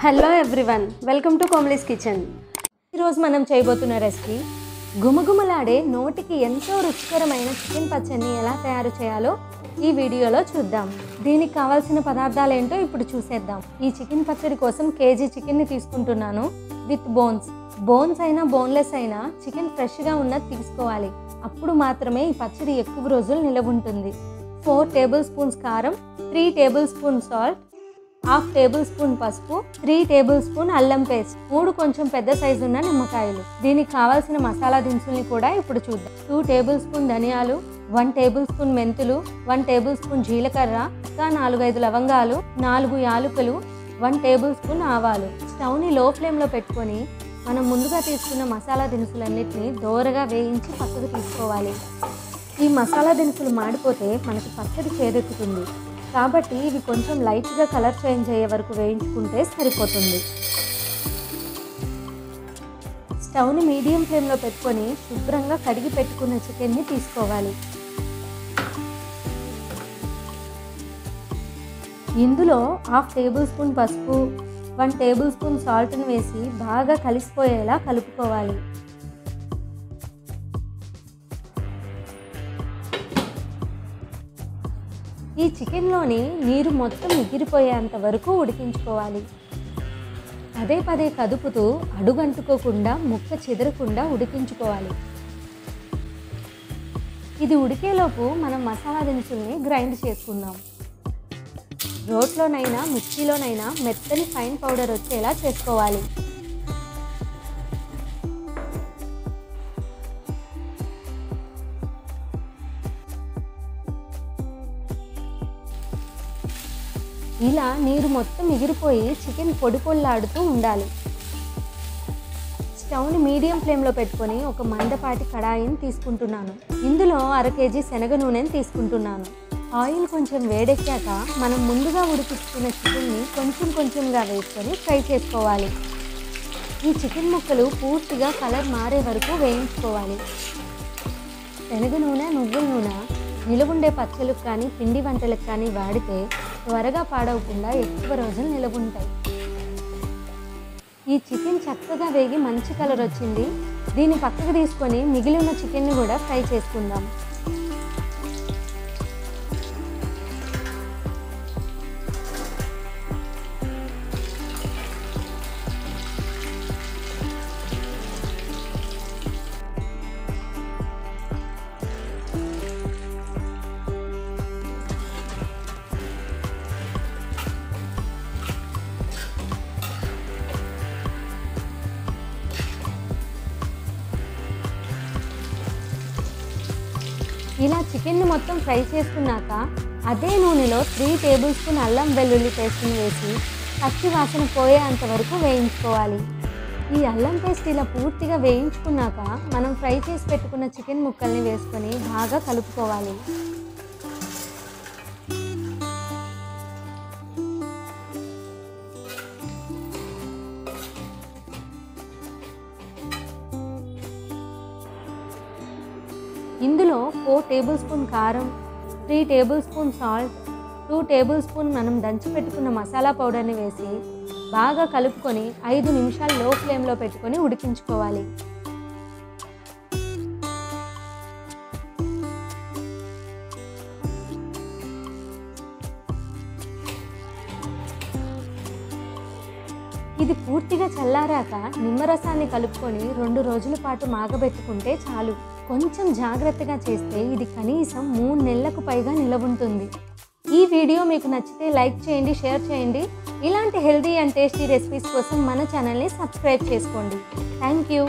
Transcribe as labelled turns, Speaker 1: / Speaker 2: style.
Speaker 1: Hello everyone, welcome to Komali's kitchen. ఈరోజు మనం చేయబోతున్న రెసిపీ గుమగుమలాడే నోటికి ఎంతో రుచికరమైన చికెన్ పచ్చడిని ఎలా తయారు చేయాలో ఈ వీడియోలో చూద్దాం. దీనికి కావాల్సిన పదార్థాలు ఏంటో ఇప్పుడు చూసేద్దాం. ఈ చికెన్ పచ్చడి కోసం కేజీ చికెన్ని తీసుకుంటున్నాను విత్ బోన్స్ అయినా బోన్లెస్ అయినా చికెన్ ఫ్రెష్గా ఉన్నది తీసుకోవాలి. అప్పుడు మాత్రమే ఈ పచ్చడి ఎక్కువ రోజులు నిలవ ఉంటుంది. 4 టేబుల్ స్పూన్స్ కారం, 3 table spoon salt, 1/2 table spoon పసుపు, 3 టేబుల్ స్పూన్ అల్లం పేస్ట్, 3 కొంచెం పెద్ద సైజు ఉన్న నిమ్మకాయలు. దీనికి కావాల్సిన మసాలా దినుసుల్ని కూడా ఇప్పుడు చూద్దాం. 2 టేబుల్ స్పూన్ ధనియాలు, 1 టేబుల్ స్పూన్ మెంతులు, 1 టేబుల్ స్పూన్ జీలకర్ర, ఇంకా 4-5 లవంగాలు, 4 యాలకులు, 1 టేబుల్ స్పూన్ ఆవాలు. స్టవ్ని లో ఫ్లేమ్లో పెట్టుకొని మనం ముందుగా తీసుకున్న మసాలా దినుసులన్నిటిని దోరగా వేయించి పక్కకు తీసుకోవాలి. ఈ మసాలా దినుసులు మాడిపోతే మనకి పచ్చడి చేదెక్కుతుంది. కాబట్టి ఇవి కొంచెం లైట్గా కలర్ చేంజ్ అయ్యే వరకు వేయించుకుంటే సరిపోతుంది. స్టవ్ని మీడియం ఫ్లేమ్లో పెట్టుకొని శుభ్రంగా కడిగి పెట్టుకున్న చికెన్ని తీసుకోవాలి. ఇందులో 1/2 టేబుల్ స్పూన్ పసుపు, 1 టేబుల్ స్పూన్ సాల్ట్ని వేసి బాగా కలిసిపోయేలా కలుపుకోవాలి. ఈ చికెన్లోని నీరు మొత్తం ఎగిరిపోయేంత వరకు ఉడికించుకోవాలి. పదే పదే కదుపుతూ అడుగంటుకోకుండా ముక్క చెదరకుండా ఉడికించుకోవాలి. ఇది ఉడికేలోపు మనం మసాలా దినుసుల్ని గ్రైండ్ చేసుకుందాం. రోట్లోనైనా మిక్సీలోనైనా మెత్తని ఫైన్ పౌడర్ వచ్చేలా చేసుకోవాలి. ఇలా నీరు మొత్తం ఎగిరిపోయి చికెన్ పొడి పొల్లాడుతూ ఉండాలి. స్టవ్ని మీడియం ఫ్లేమ్లో పెట్టుకొని ఒక మందపాటి కడాయిని తీసుకుంటున్నాను. ఇందులో 1/2 కేజీ శనగ నూనెని తీసుకుంటున్నాను. ఆయిల్ కొంచెం వేడెక్కాక మనం ముందుగా ఉడికించుకున్న చికెన్ని కొంచెంగా వేసుకొని ఫ్రై చేసుకోవాలి. ఈ చికెన్ ముక్కలు పూర్తిగా కలర్ మారే వరకు వేయించుకోవాలి. శనగ నూనె, నువ్వుల నూనె నిలవుండే పచ్చళ్ళకు కానీ పిండి వంటలకు కానీ వాడితే త్వరగా పాడవకుండా ఎక్కువ రోజులు నిలవుంటాయి. ఈ చికెన్ చక్కగా వేగి మంచి కలర్ వచ్చింది. దీన్ని పక్కకు తీసుకొని మిగిలి ఉన్న చికెన్ని కూడా ఫ్రై చేసుకుందాం. ఇలా చికెన్ని మొత్తం ఫ్రై చేసుకున్నాక అదే నూనెలో 3 టేబుల్ స్పూన్ అల్లం వెల్లుల్లి పేస్ట్ని వేసి పచ్చి వాసన పోయేంత వరకు వేయించుకోవాలి. ఈ అల్లం పేస్ట్ ఇలా పూర్తిగా వేయించుకున్నాక మనం ఫ్రై చేసి పెట్టుకున్న చికెన్ ముక్కల్ని వేసుకొని బాగా కలుపుకోవాలి. ఇందులో 4 టేబుల్ స్పూన్ కారం, 3 table spoon salt, 2 table spoon మనం దంచి పెట్టుకున్న మసాలా పౌడర్ని వేసి బాగా కలుపుకొని 5 నిమిషాలు లో ఫ్లేమ్లో పెట్టుకొని ఉడికించుకోవాలి. ఇది పూర్తిగా చల్లారాక నిమ్మరసాన్ని కలుపుకొని 2 రోజుల పాటు మాగబెట్టుకుంటే చాలు. కొంచెం జాగ్రత్తగా చేస్తే ఇది కనీసం 3 నెలలకు పైగా నిలవుంటుంది. ఈ వీడియో మీకు నచ్చితే లైక్ చేయండి, షేర్ చేయండి. ఇలాంటి హెల్దీ అండ్ టేస్టీ రెసిపీస్ కోసం మన ఛానల్ని సబ్స్క్రైబ్ చేసుకోండి. Thank you.